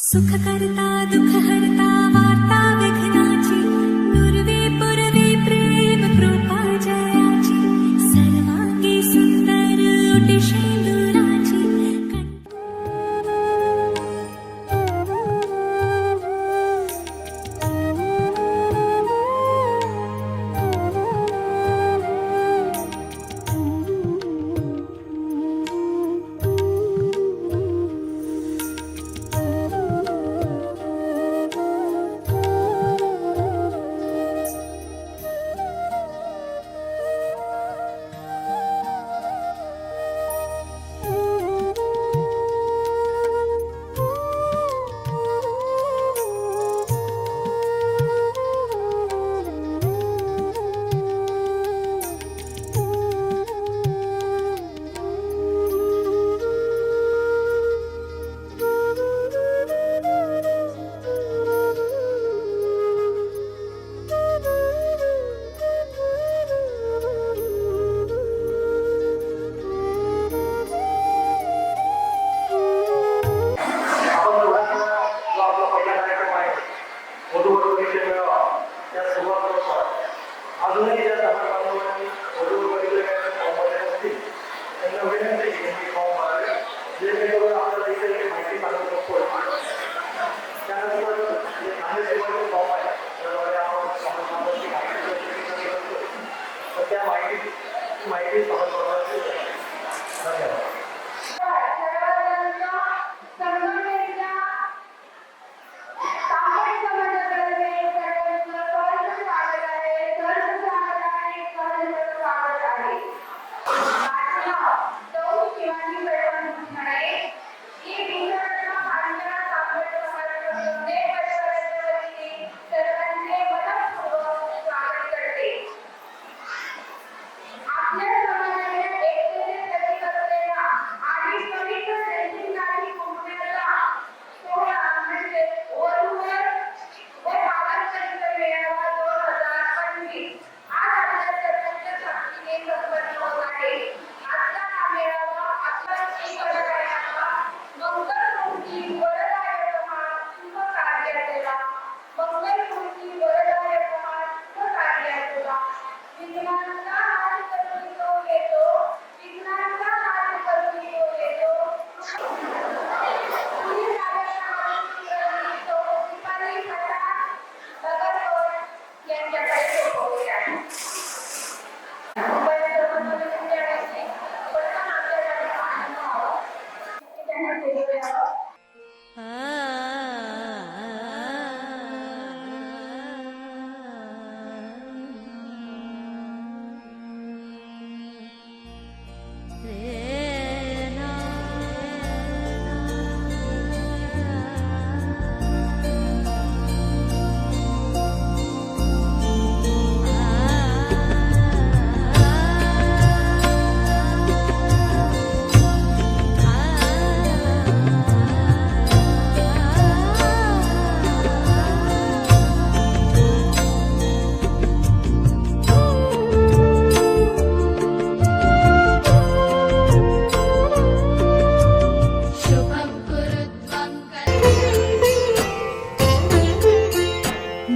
सुख करता दुख हरता वार्ता विघ्नाची पूर्वे पूर्वे प्रेम कृपा जयाची सर्वांगी सुंदर ओटी शेंदुराची अजूनही ज्या समाजबांधवांनी वधू बघितले काय फॉर्ममध्ये असतील त्यांना विनंती की त्यांनी फॉर्म भरावे जेणेकरून आपल्याला इथे एक माहिती सांगू शकतो. त्यानंतर जे ठाणे फॉर्म आहे त्याद्वारे आपण समाजबांधवांची माहिती करतो तर त्या माहिती समाजबांधवांची धन्यवाद.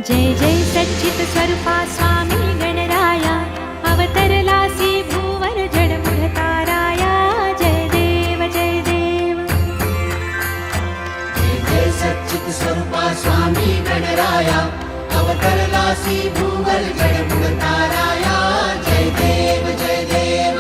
जय जय सच्चित स्वरूपा स्वामी गणराया अवतरलासी भूवर जडमुढ ताराया जय देव जय देव. जय जय सच्चित स्वरूपा स्वामी गणराया अवतरलासी भूवर जडमुढ ताराया जय देव जय देव.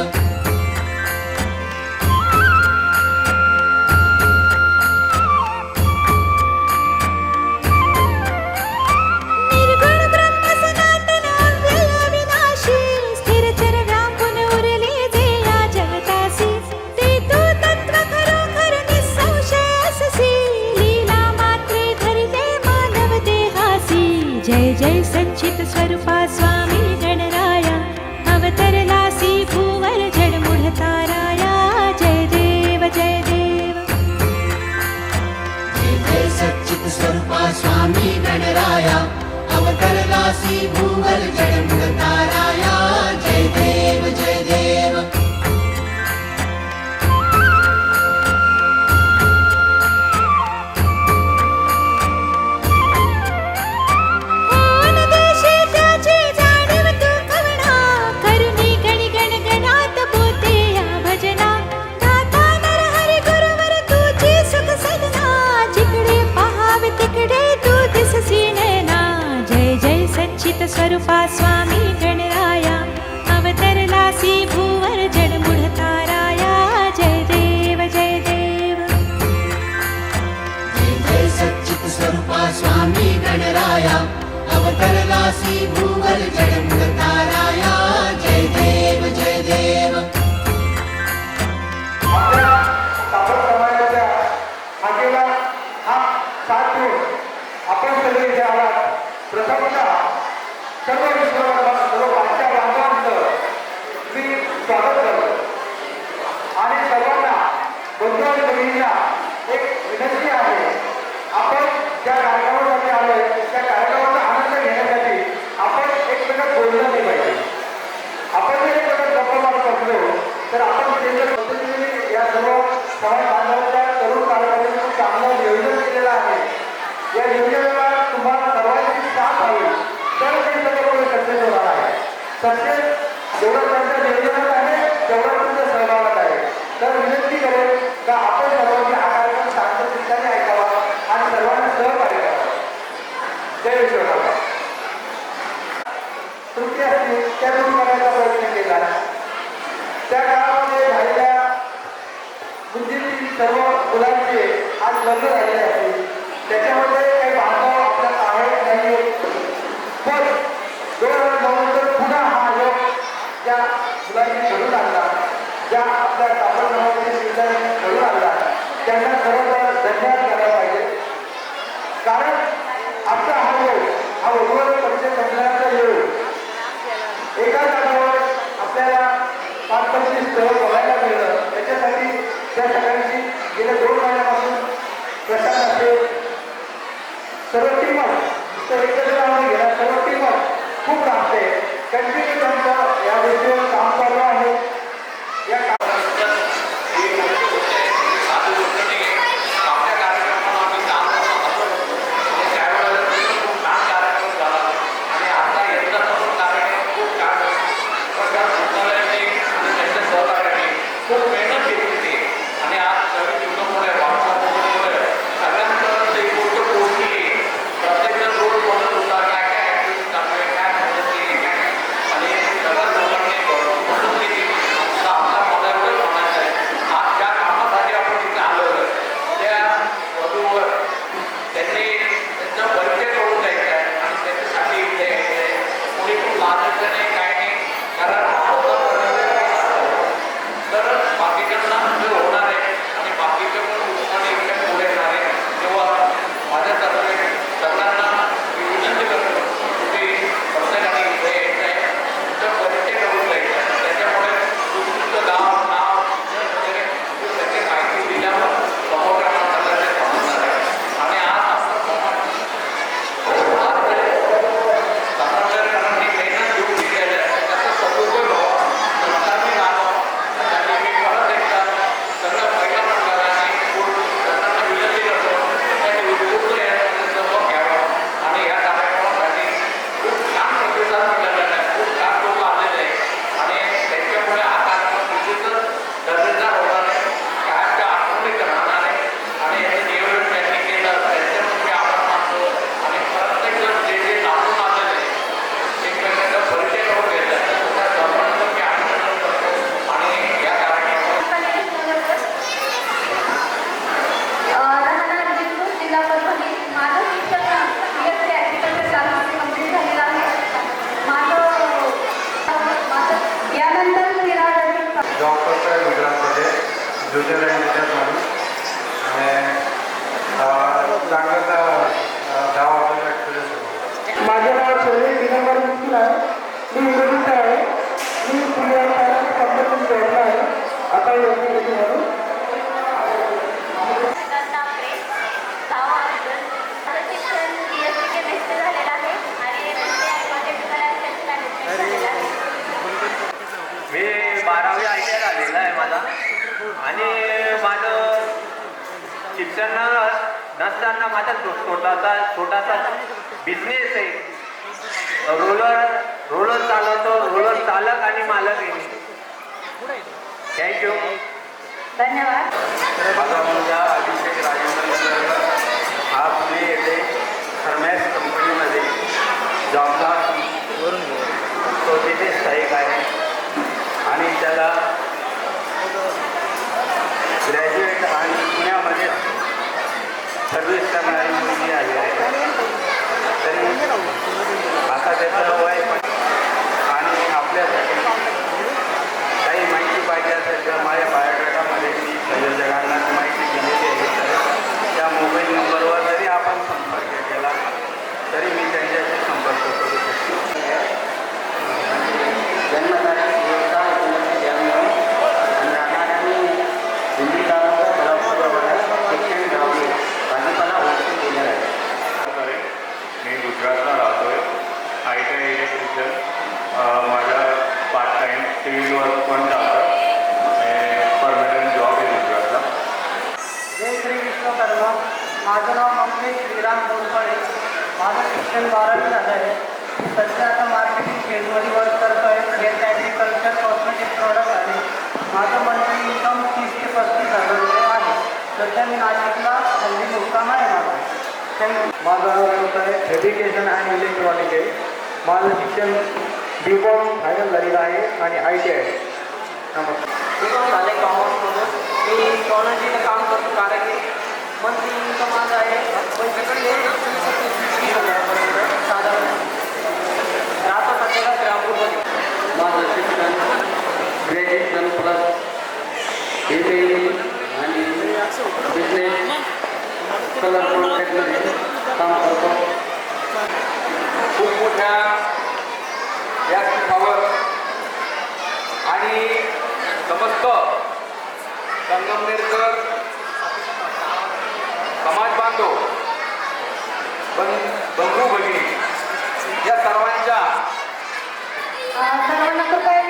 जय जय सच्चित स्वरूपा स्वामी गणराया अवतरलासी भूवर जडमुढ ताराया जय देव जय देव. जय जय सच्चित स्वरूपा स्वामी गणराया अवतरलासी भूवर जडमुढ ताराया जय देव जय देव. स्वरूपा स्वामी गणराया अवतरलासी भूवर जडमूढ ताराया जय देव जय देव जय जय सच्चित स्वरूपा स्वामी गणराया अवतरलासी भूवर जडमूढ ताराया जय देव जय देव आपल्या कापड समाजाच्या हाकेला हा साथ देऊन आपण सगळे इथे आलात. प्रथमतः सर्व सर्व पाचच्या बांधवांचं मी स्वागत करतो आणि सर्वांना बंधू आणि भगिनींना एक विनंती आहे, आपण ज्या कार्यक्रमासाठी आलोय त्या कार्यक्रमाचा आनंद घेण्यासाठी आपण एक मिनिट बोललं नाही पाहिजे. आपण जर एक मिनिट गप्पा मारत असलो तर आपण केंद्र पद्धतीने या सर्व समाज बांधवांच्या तरुण कार्यक्रमाने खूप चांगलं नियोजन केलेलं आहे. या नियोजनाला तुम्हाला सर्वांची साथ हवी तर ते सगळं पुढे सक्सेस होणार आहे. सक्सेस जेवढं त्यांच्या नियोजनात आहे तेवढं तुमच्या सहभागात आहे. तर विनंती करेल का आपण सर्वांनी हा कार्यक्रम शांतचित्ताने ऐकावा आणि सर्वांना सहकार्य करावं. जय विश्वनाथ. त्रुटी असतील त्या दूर करण्याचा प्रयत्न केला. त्या काळामध्ये झालेल्या बुद्धीतील सर्व मुलांचे आज लग्न झालेले असतील. त्याच्यामध्ये काही बांधव आपल्यात आहेत नाही, पण 2009 नंतर पुन्हा हा योग ज्या मुलांनी घडून आणला, ज्या आपल्या कापड नावाच्या मुलांनी घडून आणला, त्यांना खरं तर धन्यवाद करायला पाहिजे. कारण आजचा हा योग हा वधूवर परिचय संमेलनाचा योग एका जागेवर आपल्याला 5-25 स्थळ बघायला मिळलं. त्याच्यासाठी त्या सगळ्यांची गेल्या 2 महिन्यापासून प्रशांत असेल सर्व टीमच एकत्र नाव घ्या, सर्व टीमच खूप लागते. कंटिन्यू त्यांचं या गोष्टीवर काम चालू आहे. या खूप मेहनत घेतली आणि आज नवीन युगामुळे वाटण्यामुळे सगळ्यांपर्यंत एक गोष्ट पोहोचली. प्रत्येकजण रोड बोलत होता काय काय ऍक्टिव्हिटी चालू आहे, काय मदत केली काय, आणि सगळ्या लोकांनी मदत केली. तर आपल्या मला एवढंच म्हणायचं आहे, आज ज्या कामासाठी आपण इथे आलो त्या वधूवर त्यांनी त्यांचा परिचय करून द्यायचा आहे आणि त्याच्यासाठी इथे यायचं आहे. कोणी खूप लाजायचं नाही काय नाही, कारण तर बाकीच्यांना जे होणार आहे आणि बाकीचे पण उत्साहाने इकडे पुढे येणार आहे. तेव्हा माझ्यातर्फे सगळ्यांना मी विनंती करतो, तुम्ही प्रत्येकाने इथे यायचं आहे, तुमचा परिचय करून द्यायचा आहे. त्याच्यामुळे तुमचं गाव नाव वगैरे त्याची माहिती दिल्यावर समोरच्या माणसाला ते समजणार आहे. आणि आज आपलं समाजकरांनी मेहनत घेऊन दिलेलं आहे, त्याचा सदुपयोग व्हावा, सरकारने लावावा. आणि मी परत एकदा सगळ्या महिला मंडळाने सरकारला विनंती करतो, त्यांनी उत्स्फूर्त यामध्ये सहभाग घ्यावा आणि या कार्यक्रमासाठी खूप छान प्रतिसाद मिळालेला आहे. खूप छान लोक आलेले आहे आणि त्यांच्यामुळे हा कार्यक्रम निश्चितच दर्जेदार होणार आहे, कायमच्या आठवणीत राहणार आहे. आणि याचं नियोजन त्यांनी केलं त्यांच्यावर मी आभार मानतो. आणि प्रत्येकजण जे जे लांबून आलेले आहे एकमेकांचा परिचय करून घेतात त्या सर्वांचं मी अभिनंदन करतो. आणि या कार्यक्रमात राहणार जिंतूर जिल्हा परभणी. माझं शिक्षण BSc ॲग्रिकल्चर सायन्स कंप्लीट झालेलं आहे. माझं यानंतर जॉब करतोय गुजरातमध्ये ज्युनियर अँड टीचर म्हणून आणि चांगलं 10 वर्षाचा एक्सपिरियन्स होतो. माझं नाव शैलेश दिगंबर मिस्त्री आहे. मी इंग्रजीत आहे. मी पुणे कंपनीत जॉबला आहे आता योग्य म्हणून. शिक्षण BSc केमिस्ट्री झालेलं आहे आणि MSc ॲग्रोटेक्निकल अँड मॅनेजमेंट झालेलं आहे. मी 12वी ITI झालेलं आहे माझा. आणि माझं शिक्षण नसताना माझा छोटासा बिझनेस आहे. रोलर चालवतो, रोलर चालक आणि मालक आहे. थँक्यू. धन्यवाद. माझा मुलगा अभिषेक राजेंद्र हा पुणे येथे थर्मॅक्स कंपनीमध्ये जॉबला करणारी मुलगी आली आहे. तरी आता त्याचं वय पण आणि आपल्यासाठी काही माहिती पाहिजे असेल तर माझ्या बायोडेटामध्ये मी संयोजकांना माहिती दिलेली आहे. तर त्या मोबाईल नंबरवर जरी आपण संपर्क केला तरी मी त्यांच्याशी संपर्क करू शकतो. जन्मतारीख 1992 आणि राहणार आम्ही दिल्ली तालुका कोल्हापूर शिक्षण गावली भाजीपाला ओळखून दिलेला आहे. मी गुजरातला राहतो आहे. ITI इलेक्ट्रिशियन माझा पार्ट टाईम सिव्हिल वर्क पण चालतं. परमनंट जॉब आहे गुजरातला. जय श्री विश्वकर्मा. माझं नाव मंगेश श्रीराम गोरफळे. माझं शिक्षण 12वी झालं आहे. सध्या आता मार्केटिंग फील्डमध्ये वर्क करतो आहे. हेल्थ ॲग्रिकल्चर कॉस्मेटिक प्रॉडक्ट आहे. माझं मंथली इन्कम 30 ते 35,000 रुपये आहे. सध्या मी नाशिकला हल्ली मुक्काम आहे माझा. थँक्यू. माझा व्यवसाय आहे फॅब्रिकेशन आणि इलेक्ट्रॉनिक आहे. माझं शिक्षण B.Com फायनल झालेलं आहे आणि ITI. नमस्कार. B.Com झाले कॉमर्समधून. मी टेक्नॉलॉजीचं काम करतो. कारण की मंथली इन्कम माझं आहे 25,000 साधारण. राहतो सध्याला ग्रामपूरमध्ये. माझं शिक्षण ग्रॅज्युएशन प्लस MA आणि बिझनेस कलर प्रोजेक्टमध्ये काम करतो. खूप मोठ्या व्यासपीठावर आणि समस्त संगमनेरकर समाज बांधव बंधू भगिनी या सर्वांच्या सर्वांना कृपया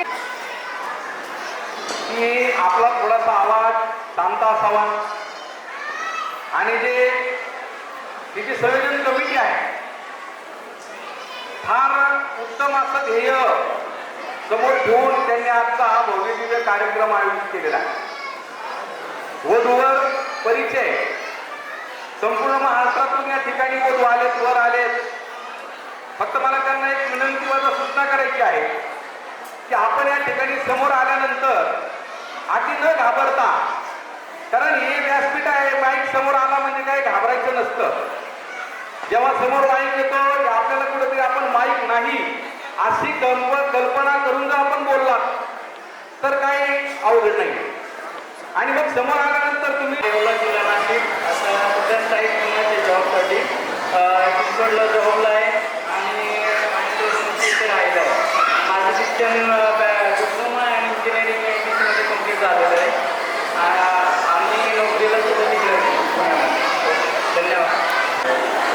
की आपला थोडासा आवाज शांत असावा आणि जे तिची संयोजन कमिटी आहे फार उत्तम असं ध्येय समोर ठेवून त्यांनी आजचा हा भव्य दिव्य कार्यक्रम आयोजित केलेला आहे. वधूवर परिचय संपूर्ण महाराष्ट्रातून या ठिकाणी वधू आलेत, वर आलेत. फक्त मला त्यांना एक विनंती व सूचना करायची आहे की आपण या ठिकाणी समोर आल्यानंतर आधी न घाबरता, कारण हे व्यासपीठ आहे, माईक समोर आला म्हणजे काही घाबरायचं नसतं. जेव्हा समोर माईक येतो आपल्याला कुठेतरी आपण माईक नाही अशी कल्पना करून जर आपण बोलला तर काही अवघड नाही. आणि मग समोर आल्यानंतर तुम्ही देवला जिल्हा नाशिक आता साईड जॉबसाठी चिंचवडला जॉबला आहे आणि इथे राहिलं आहे. माझं शिक्षण डिप्लोमा आणि इंजिनिअरिंग मध्ये कंप्लीट झालेलं आहे. आम्ही नोकरीला सुद्धा तिकडे. धन्यवाद.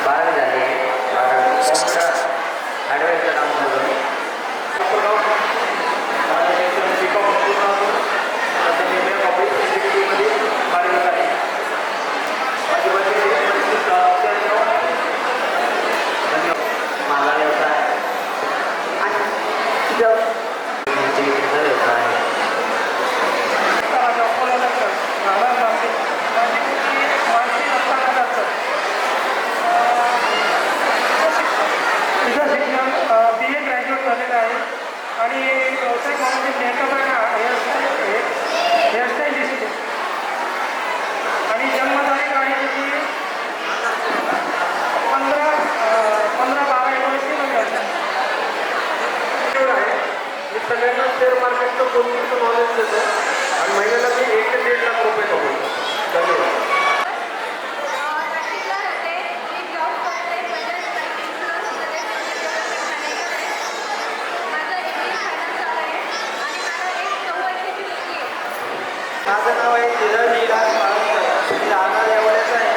12 झाले ॲडवायचं काम झालं. माझा व्यवसाय तुझं शिक्षण BA ग्रॅज्युएट झालेलं आहे आणि व्यवसाय म्हणजे मेकअप आणि हेअरस्टाईलिस्ट आणि जन्मतारीख आहे त्याची 15/12/1999 आहे. मी सगळ्यांना शेअर मार्केटचं कोणतं नॉलेज देतो आणि महिन्याला मी 1 ते 1.5 लाख रुपये कमवतो. धन्यवाद. नाशिकला राहते. मी जॉब करते बजाज फायनान्स माझं MA फायनान्स चालू आहे आणि मला एक 9 वर्षाची मुलगी आहे. माझं नाव आहे धीरज विलास माळकर. मी राहणार एवढ्याच आहे.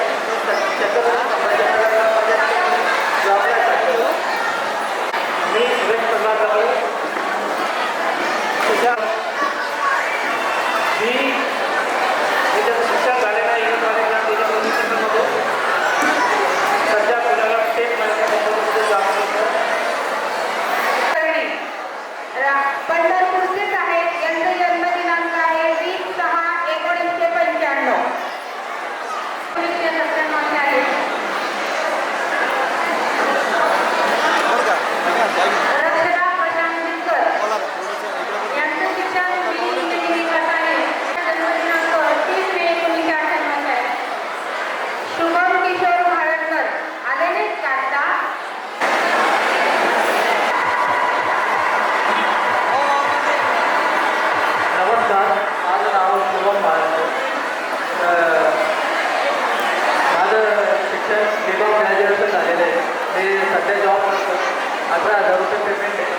18,000 रुपये पेमेंट आहे.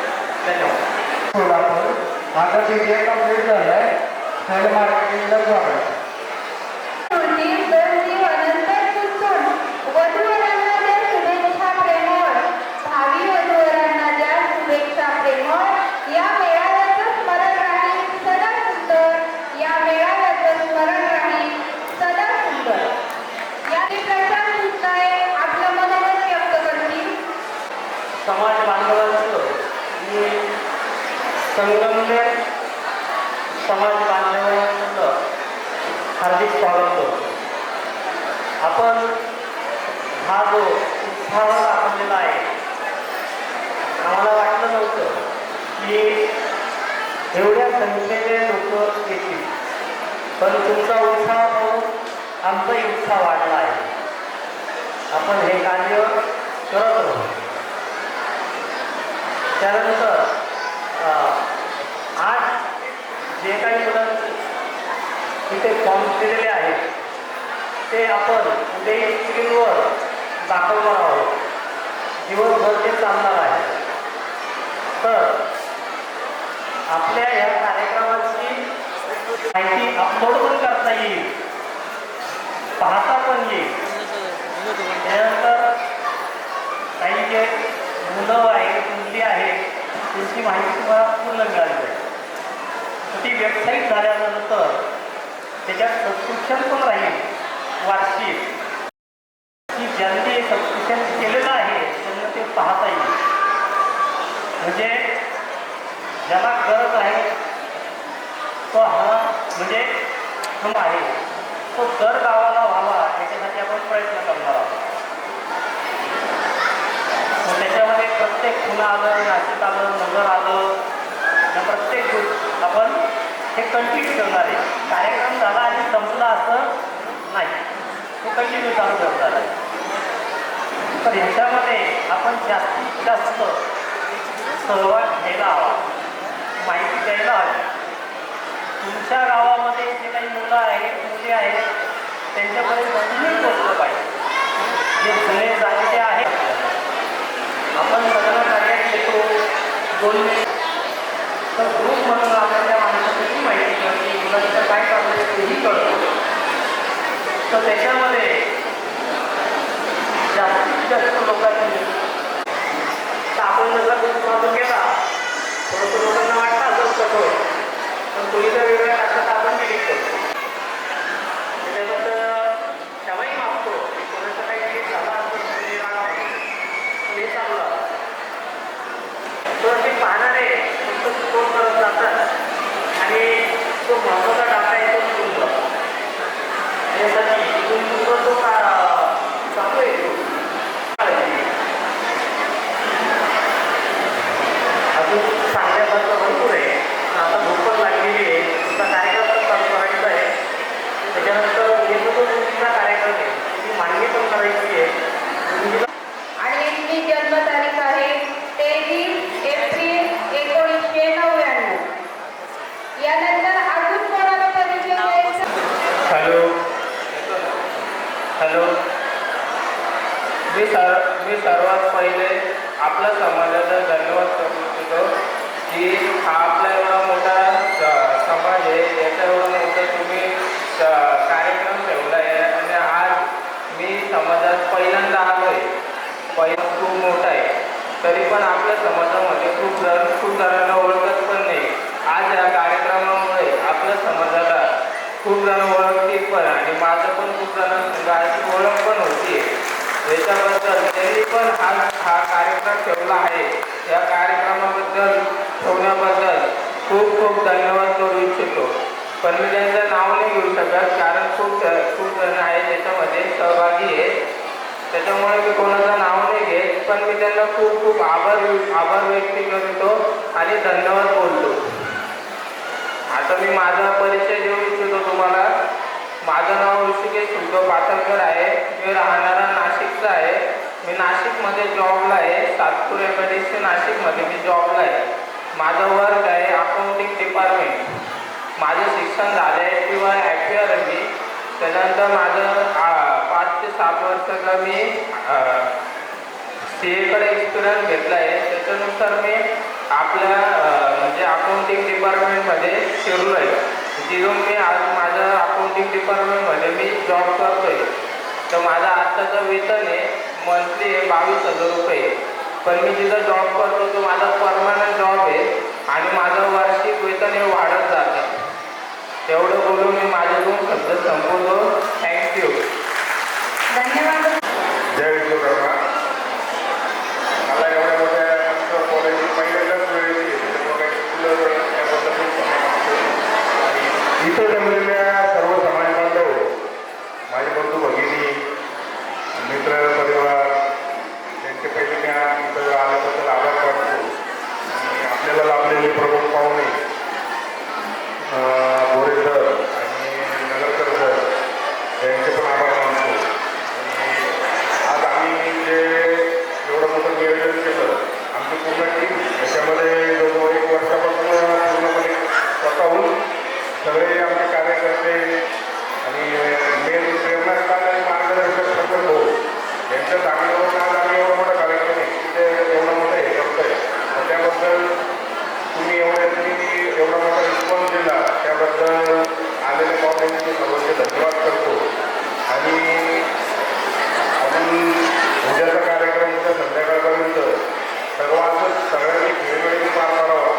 धन्यवाद. माझा BBA कंप्लीट झालं आहे. सेल मार्केटिंगला जॉब आहे. अनंतर कुंचून वधूवरांना द्या शुभेच्छा प्रेमळ. भावी वधूवरांना द्या शुभेच्छा प्रेमळ. या मेळाव्याचं स्मरण राहील सदा सुंदर. या मेळाव्याचं स्मरण राहील सदा सुंदर. या प्रशांत सुद्धाए आपलं मनोगत व्यक्त करतील. समाज बांधवांचं मी संगमनेर समाज बांधवांचं हार्दिक स्वागत करतो. आपण हा जो उत्साह दाखवलेला आहे, आम्हाला वाटलं नव्हतं की एवढ्या संख्येने लोक येतील, पण तुमचा उत्साह पाहून आमचाही उत्साह वाढला आहे. आपण हे कार्य करत राहू. त्यानंतर आज जे काही मुलांचे इथे फॉर्म दिलेले आहेत ते आपण उद्या स्क्रीनवर दाखवणार आहोत. दिवसभर ते चालणार आहे. तर आपल्या या कार्यक्रमाची माहिती अपलोड पण करता येईल, पाहता पण येईल. त्यानंतर काही जे मुलं आहेत, मुली आहेत, त्यांची माहिती तुम्हाला पूर्ण मिळाली पाहिजे. ती वेबसाईट झाल्यानंतर त्याच्यात सबस्क्रिप्शन पण राहील वार्षिक, की ज्यांनी सबस्क्रिप्शन केलेलं आहे त्यांना ते पाहता येईल. म्हणजे ज्याला गरज आहे तो हा म्हणजे हम आहे तो दर गावाला व्हावा याच्यासाठी आपण प्रयत्न करणार आहोत. त्याच्यामध्ये प्रत्येक पुणे आलं, नाशिक आलं, नगर आलं, या प्रत्येक गोष्ट आपण हे कंटिन्यू करणार आहे. कार्यक्रम झाला आणि संपला असं नाही, तो कंटिन्यू चालू करणार आहे. तर ह्याच्यामध्ये आपण जास्तीत जास्त सहभाग घ्यायला हवा, माहिती द्यायला हवी. तुमच्या गावामध्ये जे काही मुलं आहेत, मुली आहेत, त्यांच्यापर्यंत तुम्ही पोचलं पाहिजे. जे जुने जाणते आहेत, आपण लग्न कार्यात येतो, दोन तर ग्रुप म्हणून आपण त्या माणसाची माहिती कळते, मुलांचं काय चाललं तेही कळतं. तर त्याच्यामध्ये जास्तीत जास्त लोकांनी आपण जसा ग्रुप मागून गेला, थोडंसं लोकांना वाटतं असं कठोर, पण तुझ्या वेगळ्या टाकत आपण डिलीट करतो. त्याच्यानंतर क्षमाही मागतो की कोणाचं काही झाला असं हे चाललं. तर ते पाहणारे फक्त स्कोर करत जातात आणि तो महत्त्वाचा डाटा येतो तिथून जातो. त्यासाठी तिथून तो चालू येतो. अजून सांगण्यासारखं भरपूर आहे. आता भूक पण लागलेली आहे, तुमचा कार्यक्रम पण चालू करायचा आहे. त्याच्यानंतर नेतृत्वचा कार्यक्रम आहे, त्याची मांडणी पण करायची आहे. आणि यांची जन्मतारीख आहे 23 एप्रिल 1999. यानंतर अजून कोणाला परिचय द्यायचा? हॅलो, मी सर्वात पहिले आपल्या समाजाला धन्यवाद करू इच्छितो की हा आपला एवढा मोठा समाज आहे, याचा एवढा मोठा तुम्ही कार्यक्रम ठेवला आहे. आणि आज मी समाजात पहिल्यांदा आलो आहे. पहिला खूप मोठा आहे, तरी पण आपल्या समाजामध्ये खूप जणांना ओळखत पण नाही. आज या कार्यक्रमामुळे आपल्या समाजाला खूप जण ओळखतील पण, आणि माझं पण खूप जणांची ओळख पण होती. याच्याबद्दल त्यांनी पण हा कार्यक्रम ठेवला आहे. या कार्यक्रमाबद्दल ठेवण्याबद्दल खूप धन्यवाद करू इच्छितो. पण मी त्यांचं नाव नाही घेऊ शकत, कारण खूप जण आहेत त्याच्यामध्ये सहभागी आहेत. त्याच्यामुळे मी कोणाचं नाव नाही घेत, पण मी त्यांना खूप आभार व्यक्त करतो आणि धन्यवाद बोलतो. आता मी माझा परिचय देऊ इच्छितो तुम्हाला. माझं नाव ऋषिकेश शुद्ध पाथरकर आहे. मी राहणारा नाशिकचा आहे. मी नाशिकमध्ये जॉबला आहे. सातपूर एमआयडीसी नाशिकमध्ये मी जॉबला आहे. माझं वर्क आहे अकाउंटिंग डिपार्टमेंट. माझं शिक्षण झालं आहे किंवा ॲक्टिव्ह आहे मी. त्यानंतर माझं 5 ते 7 वर्षाचा मी CA कडे एक्सपिरियन्स घेतला आहे त्याच्यानुसार मी आपल्या म्हणजे अकाउंटिंग डिपार्टमेंटमध्ये शिरलो आहे. तिथून मी आज माझ्या अकाउंटिंग डिपार्टमेंटमध्ये मी जॉब करतोय. तर माझं आत्ताचं वेतन आहे मंथली आहे 22,000 रुपये. पण मी जिथं जॉब करतो तो माझा परमनंट जॉब आहे आणि माझं वार्षिक वेतन हे वाढत जातं. तेवढं बोलून मी माझे 2 शब्द संपवतो. थँक्यू. धन्यवाद. जय विश्वकर्मा. मला एवढ्या मोठ्या कॉलेज पहिल्यांदाच वेळ इथं जमलेल्या सर्व समाज बांधव, माझे बंधू भगिनी, मित्र परिवार यांचे पहिले मी इथं आल्याबद्दल आभार मानतो. आणि आपल्याला लाभलेले प्रमुख पाहुणे बोरे सर आणि नगरकर सर यांचे पण आभार मानतो. आणि आज आम्ही जे एवढं मोठं नियोजन केलं आमची पूर्ण टीम याच्यामध्ये जवळजवळ 1 वर्षापासून पूर्णपणे स्वतःहून सगळे आमचे कार्यकर्ते आणि मेन प्रेरणास्थान आणि मार्गदर्शक प्रकल्प हो यांच्या सांगण्यावरून आज आम्ही एवढा मोठा कार्यक्रम आहे की ते एवढं मोठं हे करतोय. त्याबद्दल तुम्ही एवढा मोठा रिस्पॉन्स दिला त्याबद्दल आलेल्या पाहुण्यांचे सर्वांचे धन्यवाद करतो. आणि आपण उद्याचा कार्यक्रम उद्या संध्याकाळपर्यंत सर्व असं सगळ्यांनी खेळमेळी पार पाडावा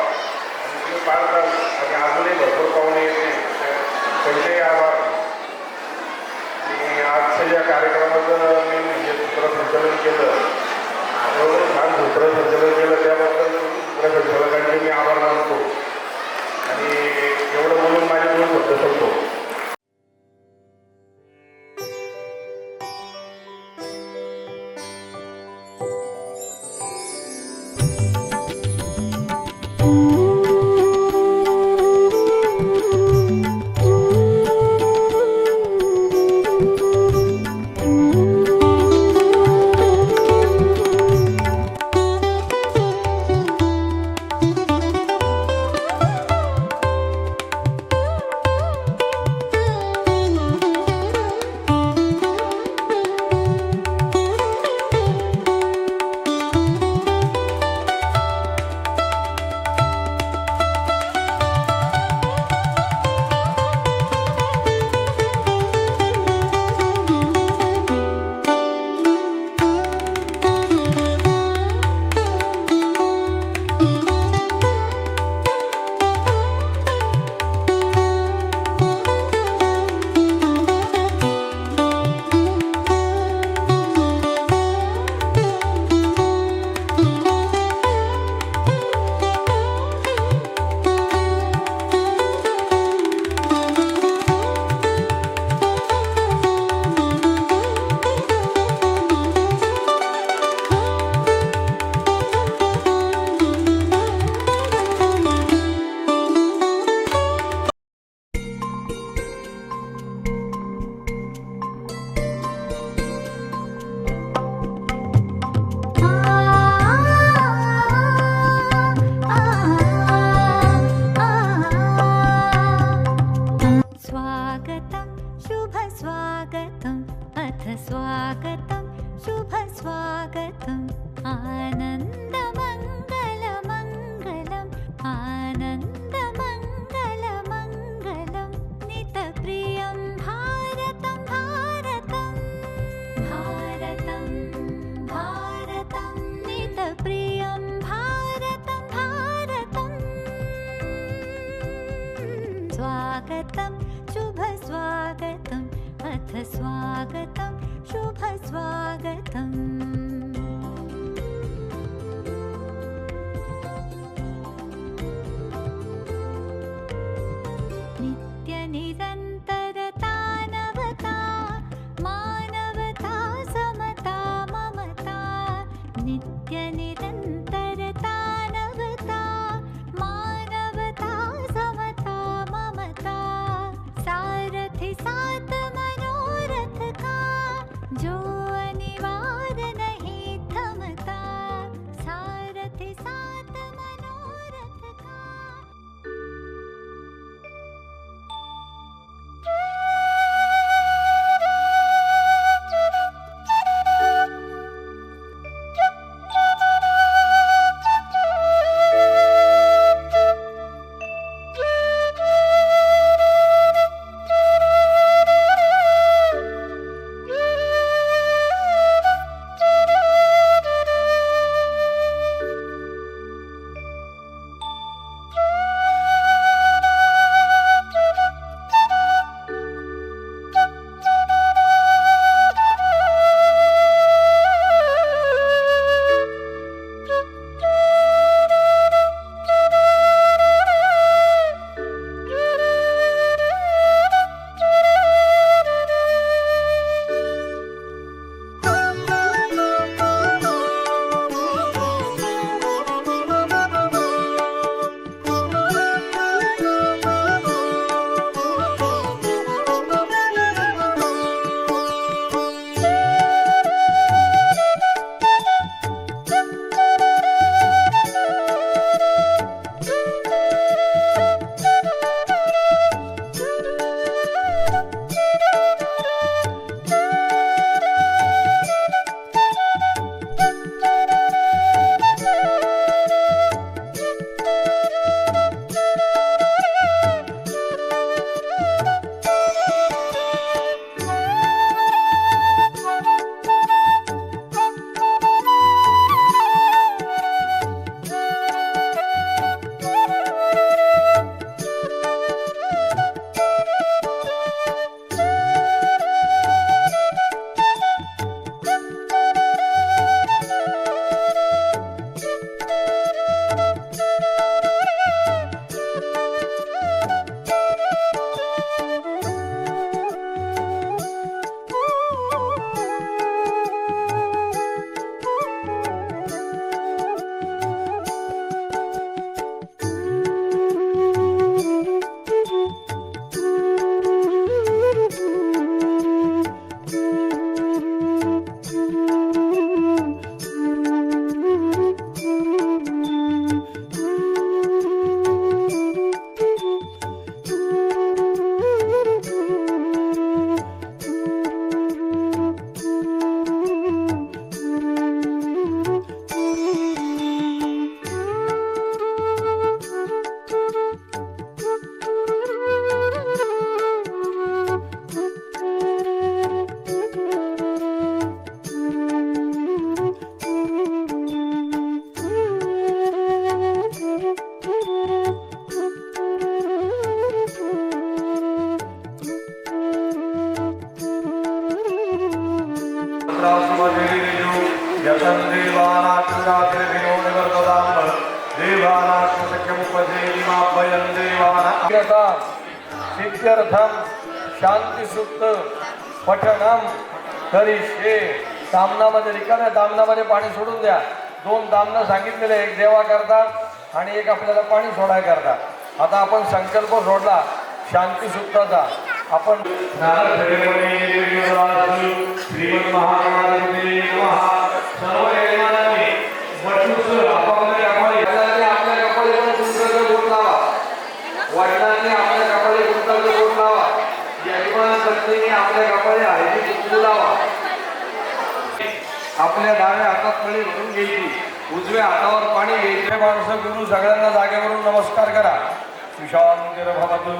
आणि तुम्ही पार कराल. आणि अजूनही भरपूर पाहुणे येते त्यांचेही आभार. आणि आजच्या ज्या कार्यक्रमाचं मी म्हणजे सूत्रसंचालन केलं एवढं छान सूत्रसंचालन केलं त्याबद्दल सूत्रसंचालकांचे मी आभार मानतो. आणि एवढं बोलून माझे 2 शब्द संपतो. यतं देवानात्मरातिर्विनोनिवर्ततां देवानात्मशक्यमुपसेविमाभयं देवाना सिद्ध्यर्थं शांतिसूक्त पठणम करिष्ये. दामनामध्ये रिकाम्या दामनामध्ये पाणी सोडून द्या. 2 दामनं सांगितलेले, एक देवा करता आणि एक आपल्याला पाणी सोडाय करता. आता आपण संकल्प सोडला शांतिसूक्ताचा. आपण श्रीमद महागणाधिपती नमः. सर्व यजमानांनी वटूचं आपापल्या कपाळी, आपल्या कपाळी गुंताचं बोट लावा. वडिलांनी आपल्या कपाळी गुंताचं बोट लावा. यजमान पत्नीने आपल्या कपाळी हळदी कुंकू लावा. आपल्या डाव्या हातात कळी भरून घ्यायची, उजव्या हातावर पाणी घ्यायचे. माणसं गुरु सगळ्यांना जागेवरून नमस्कार करा. सुशांतिर्भवतु.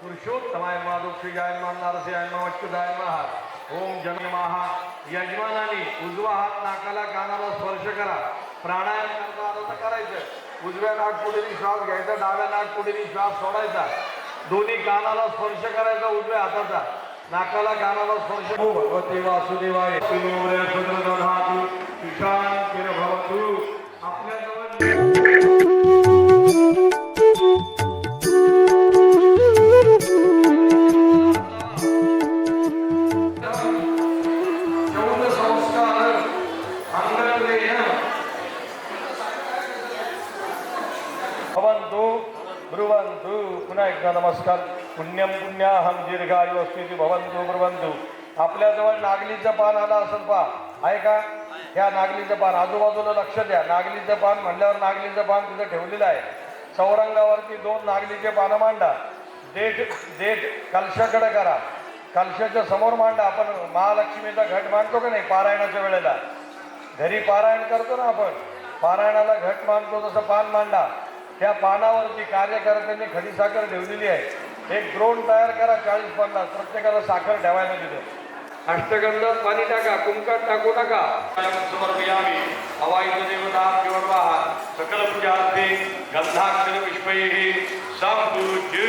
पुरुषोत्तमाय माधुक्षिजाय नारसिंहाय अच्युताय महा. ओम जन महा. यजमानाने उजवा हात नाकाला कानाला स्पर्श करा. प्राणायाम करता आता करायचं. उजव्या नाकपुडीने श्वास घ्यायचा, डाव्या नाकपुडीने श्वास सोडायचा. दोन्ही कानाला स्पर्श करायचा उजव्या हाताचा. नाकाला कानाला स्पर्श. भगवते वासुदेवाय शांतिर्भवतु. आपल्याजवळ भवन्तु ब्रुवन्तु. पुन्हा एकदा नमस्कार. पुण्यम पुण्याहम दीर्घायु अस्मिति भवन्तु ब्रुवन्तु. आपल्याजवळ नागलीचं पान आलं असेल पहा, आहे का? ह्या नागलीचं पान आजूबाजूला लक्ष द्या. नागलीचं पान म्हणल्यावर नागलीचं पान तिथं ठेवलेलं आहे. चौरंगावरती 2 नागलीचे पानं मांडा. देठ कलशाकडे करा. कलशाच्या समोर मांडा. आपण महालक्ष्मीचा घट मांडतो का नाही पारायणाच्या वेळेला? घरी पारायण करतो ना आपण, पारायणाला घट मांडतो तसं पान मांडा. त्या पानावरती कार्यकर्त्यांनी खडीसाखर ठेवलेली आहे. एक द्रोण तयार करा 40-50. प्रत्येकाला साखर ठेवायला तिथे. अष्टगंधात पाणी टाका, कुंकात टाकू नका. समर्पयामी हवाईचं देवता किंवा सकल पूजार्थे गंधाक्षर पुष्पैः संपूज्य.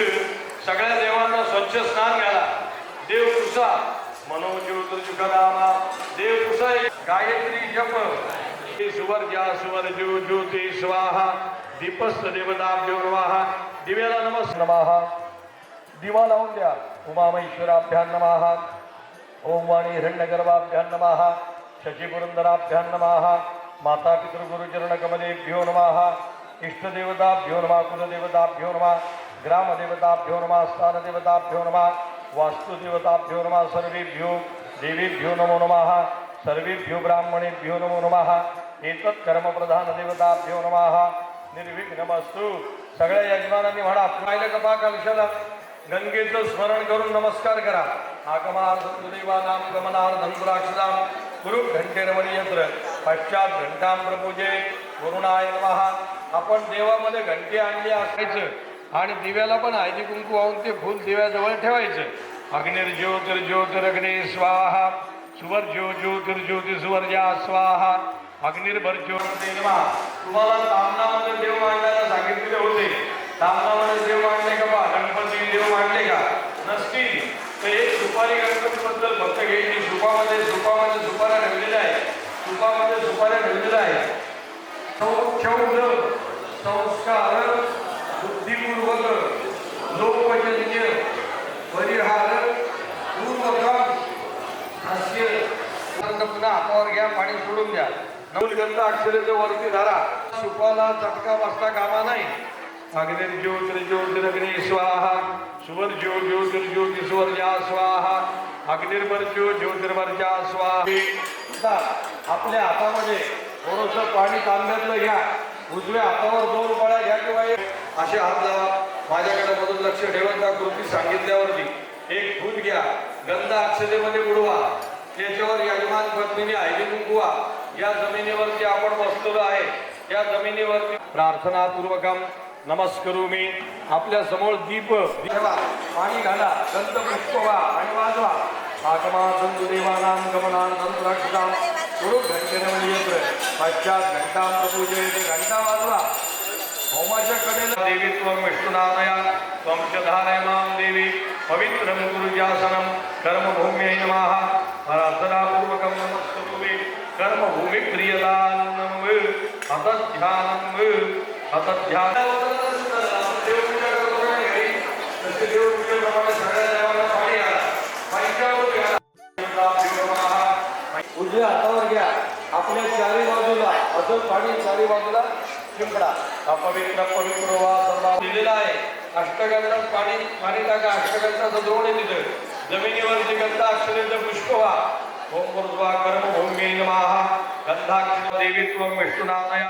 सगळ्या देवांना स्वच्छ स्नान घाला. देव पुसा मनोज्योतिर्जुगदामा. देव पुसा गायत्री जप. सुवर्जा सुवर्जो ज्योति स्वाहा. दीपस्थ देवताभ्यो नमः. दिव्याला नमः. दिवा लावून द्या. उमामहेश्वराभ्यां नमः. ओम वाणी हिरण्यगर्भाभ्यां नमः. शशिपुरंदराभ्यां नमः. माता पितृगुरुचरणकमलेभ्यो नमः. इष्टदेवताभ्यो नमः. कुलदेवताभ्यो नमः. ग्रामदेवताभ्यो नमः. स्थानदेवताभ्यो नमः. वास्तुदेवताभ्यो नमः. सर्वेभ्यो देवेभ्यो नमो नमः. सर्वेभ्यो ब्राह्मणेभ्यो नमो नमः एतत् कर्मप्रधान देवताभ्यो नमः निर्विघ्नमस्तु. सगळ्या यजमानांनी म्हणा पाहिलं कपा कलशाला गंगेचं स्मरण करून नमस्कार करा. आगमार्थं देवानां गमनार्थं पुराक्षदां गुरु घंटेरमणीयंत्र पश्चात घंटां प्रपूजे वरुणाय नमः. आपण देवामध्ये घंटी आणली असायचं आणि दिव्याला पण हळदी कुंकू वाहून ते फूल दिव्याजवळ ठेवायचं. अग्निर्ज्योतिर्ज्योतिरग्ने स्वाहा सुवर्ज्यो ज्योतिर्ज्योती सुवर्या स्वाहा अग्निर्भरज्योती नमः. तुम्हाला तामनामध्ये देव मांडायला सांगितलेले होते. तामनामध्ये देव मांडले का बा? गणपती देव मांडले का? नसतील तर एक सुपारी गणपतीबद्दल भक्त घ्यायची. सुपामध्ये सुपाऱ्या ठेवलेल्या आहे. सुपामध्ये सुपाऱ्या ठेवलेल्या आहे. सौक्षौध संस्कार बुद्धिपूर्वक लोकवचनीय परिहार पूर्वकम हास्य. पुन्हा हातावर घ्या, पाणी सोडून द्या. नवलगंध अक्षरेच्या वरती धरा. सुपाला चटका बसता कामा नाही. अग्निर्ज्योतिर्ज्योतिरग्ने स्वाहा सुवर्ज्यो ज्योतिर्ज्योती सुवर्या स्वाहा अग्निर्भरज्यो ज्योतिर्भरजा स्वाहा. आपल्या हातामध्ये थोडंसं पाणी तांब्यातलं घ्या. उजव्या हातावर 2 पळ्या घ्या किंवा असे हात लावा. माझ्याकडे मधून लक्ष ठेवत त्या कृती सांगितल्यावरती एक फूट घ्या. गंध अक्षतेमध्ये बुडवा. त्याच्यावर यजमान पत्नीने हळदी कुंकवा. या जमिनीवरती आपण बसलेलो आहे. या जमिनीवरती प्रार्थनापूर्वकम नमस्करोमी. आपल्या समोर दीप ठेवा. पाणी घाला. गंध पुष्पवा आणि वाजवा. आगमार्थं देवानां गमनार्थं रक्षतां गुरु घंटेरमणीयंत्र पश्चात घंटां प्रपूजयते. घंटा वाजवा. होमाच्या कडेला देवीत्वं विष्णुनामया त्वं च धारय मां देवी पवित्रं गुरुजासनं कर्मभूम्यै नमः. प्रार्थनापूर्वकं नमस्करोमि. कर्मभूमि प्रियदानं हतध्यानं हतध्यान. देवपूजा करतो घरी तसे देवपूजेप्रमाणे सगळ्या देवांना पाणी घाला. पंचामृत घाला. उजव्या हातावर घ्या. आपल्या चारी बाजूला असं पाणी चारी बाजूला शिंपडा. अपवित्र पवित्र वा सर्व दिलेला आहे. अष्टगंधात पाणी टाका. अष्टगंधाचं द्रोण आहे तिथं. जमिनीवरती गंध अक्षरेचं पुष्प वा. ओम ऊर्ध्वा कर्मभूम्यै नमः. गंधाक्षर देवीत्वं विष्णुनामया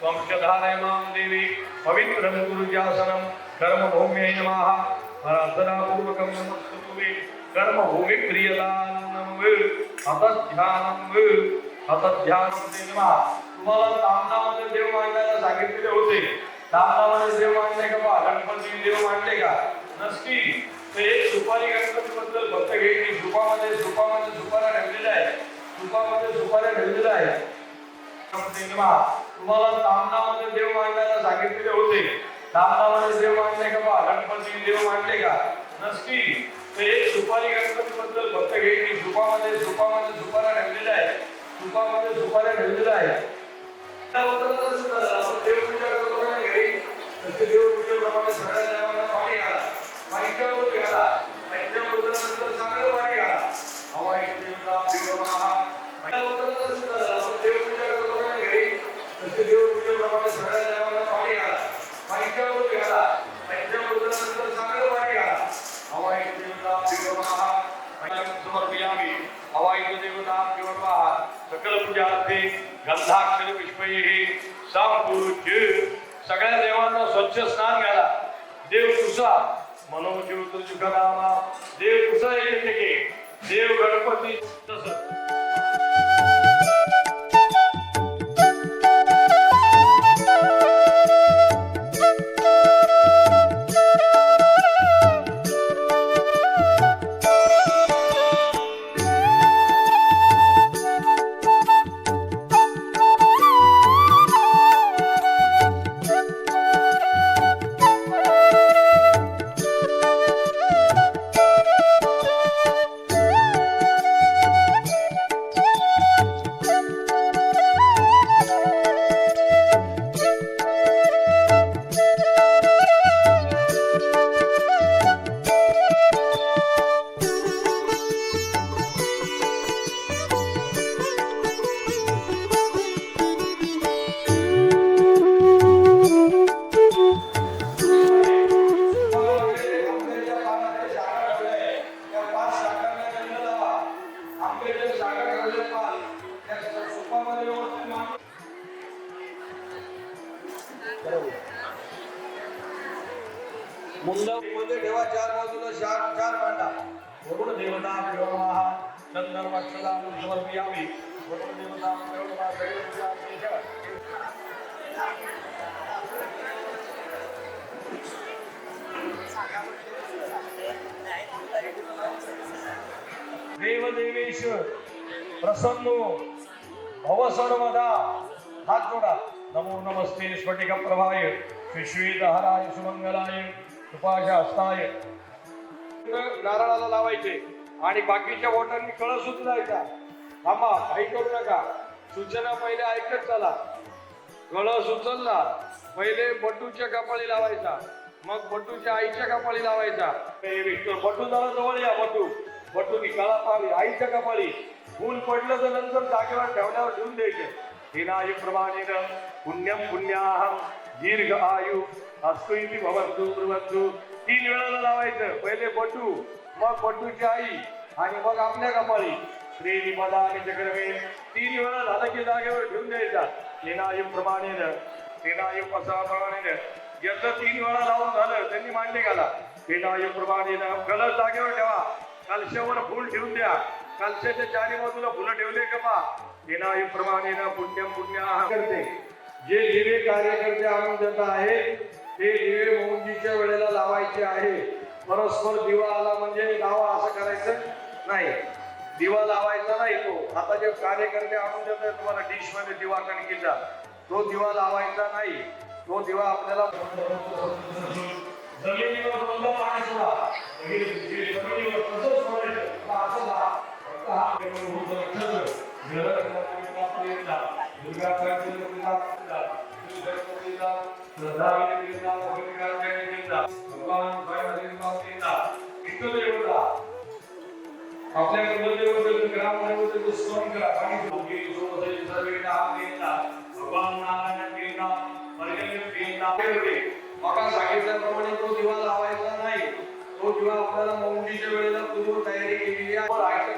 त्वं च धारय मां देवी पवित्रं गुरुजासनं कर्मभूम्यै नमः. प्रार्थनापूर्वकं नमस्करोमि. कर्मभूमि प्रियदानं हतध्यानं नमः. तुम्हाला तामनामध्ये देव मांडायला सांगितलेले होते. तामनामध्ये देव मांडले का बा? गणपती देव मांडले का? नसतील तर एक सुपारी गणपतीबद्दल भक्त घ्यायची. सुपामध्ये सुपाऱ्या ठेवलेल्या आहे. सुपामध्ये सुपाऱ्या ठेवलेल्या आहे. तुम्हाला तामनामध्ये देव मांडायला सांगितलेले होते. तामनामध्ये देव मांडले का बा? गणपती देव मांडले का? नसतील तर एक सुपारी गणपतीबद्दल भक्त घ्यायची. सुपामध्ये सुपाऱ्या ठेवलेल्या आहे. सुपामध्ये सुपाऱ्या ठेवलेल्या आहे. देवपूजा करतो घरी तसे देवपूजेप्रमाणे सगळ्या देवांना पाणी घाला. पंचामृत घाला. पंचामृतानंतर चांगलं पाणी घाला. देवपूजा करतो घरी तसे देवपूजेप्रमाणे सगळ्या देवांना पाणी घाला. पंचामृत घाला. पंचामृतानंतर चांगलं पाणी घाला. समर्पयामि. हवाई देवताभ्यो नमः. सकल पूजार्थे गंधाक्षर पुष्पैः संपूज्य. सगळ्या देवांना स्वच्छ स्नान घाला. देव पुसा. मनोज्योतिर्जुगनामा. देव पुसा येते की देव गणपती तसं. मुंडमध्ये ठेवा, चार बाजूला चार मांडा. वरुण देवता देवमाहा चंद्रवक्षला समर्पयामि. वरुण देवता देवमाहा सगळे देवदेवेश्वर प्रसन्नो भव सर्वदा. हात जोडा. नमो नमस्ते स्फटिक प्रभाय विश्वेदहराय सुमंगलाय कृपाशा हस्ताय. नारळाला लावायचे आणि बाकीच्या बोटांनी कळस उचलायचा. थांबा, काही करू नका. सूचना पहिले ऐकत चला. कळस उचलला, पहिले बटूच्या कपाळी लावायचा, मग बटूच्या आईच्या कपाळी लावायचा. बटू जरा जवळ या. बटूनी कळा पावी आईच्या कपाळी. फूल पडलं तर नंतर जागेवर ठेवल्यावर ठेवून द्यायचे. हिनाय प्रमाणेन पुण्यम पुण्याहम दीर्घ आयु अस्तु इति भवन्तु ब्रुवन्तु. 3 वेळाला लावायचं. पहिले बटू, मग बटूची आई आणि मग आपल्या कपाळी. श्री पदा आणि चक्रवे 3 वेळा झालं की जागेवर ठेवून द्यायचा. हिनाय प्रमाणेन हिनाय प्रमाणेन. ज्याचं 3 वेळा लावून झालं त्यांनी मांडे घाला. हिनाय प्रमाणेन. कलश जागेवर ठेवा. कलशावर फूल ठेवून द्या. कलशाच्या चारी बाजूला फुलं ठेवले का पा. हिनाय प्रमाणेन पुण्यम पुण्याहम करते. जे दिवे कार्यकर्ते आणून देत आहेत ते दिवे मौंजीच्या वेळेला लावायचे आहे. परस्पर दिवा आला म्हणजे लावा असं करायचं नाही. दिवा लावायचा नाही. तो आता जे कार्यकर्ते आणून देतात तुम्हाला डिश मध्ये दिवा कणकीचा, तो दिवा लावायचा नाही. तो दिवा आपल्याला जमिनीवर बोलला पाणी सोडा. जमिनीवर तसंच सोडायचं. असं आपल्या ग्रामदेवतेचं स्मरण करा. भगवान नारायण मका सांगितल्याप्रमाणे तो दिवा लावायचा नाही. तो दिवा आपल्याला मौंजीच्या वेळेला पूर्व तयारी केलेली आहे.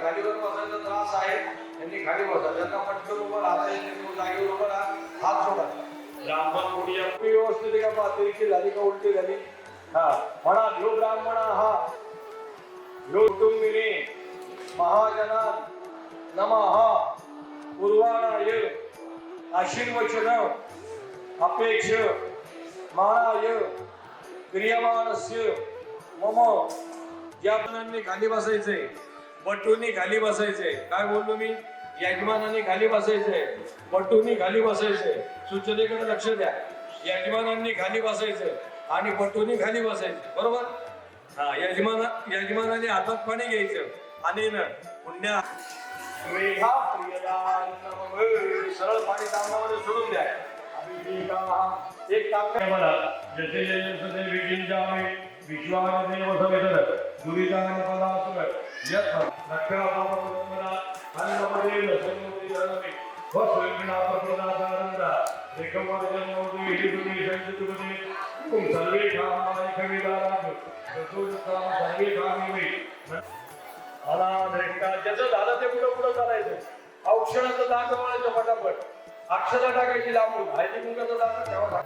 खालीवर बसायचा त्रास आहे त्यांनी खाली बसा. ज्यांना पटकन उभं राहता येईल त्यांनी जागेवर उभं राहा. हात सोडा. ब्राह्मण कोणी व्यवस्थित का पातळी झाली का उलटी झाली. हा म्हणा. ह्यो ब्राह्मण हा ह्यो कुटुंबिनी महाजना नमः पूर्वाणाय आशीर्वचन अपेक्ष मानाय क्रियमाणस्य मम. या जणांनी खाली बसायचंय. बटूंनी खाली बसायचंय. काय बोललो मी. यजमानांनी खाली बसायचंय. बटूंनी खाली बसायचंय. सूचनेकडे लक्ष द्या. यजमानांनी खाली बसायचंय आणि बटूंनी खाली बसायचं. बरोबर. हा यजमानाने हातात पाणी घ्यायचं आणि पुण्या मेघा प्रियदान सरळ पाणी तांब्यामध्ये सोडून द्या. एक काम काय मला. जसे जसे विजिंजामे विश्वादेव समेत दुरितानि पदासुर यत् नक्षत्रापरमना अन्नमदे लसन्मुति धर्मे वस्विना प्रदादानंदा एकमर्जनोदि हिदुनि संचितुनि तुम सर्वे कामाय कविदाराज रसूलकाम सर्वे कामी अनाद्रेष्टा. ज्याचं झालं ते पुढं चालायचं. औक्षणाचं दाग वळायचं फटाफट. अक्षरा टाकायची लांबून. हळदी कुंकाचं दाग ठेवा.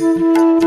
आहे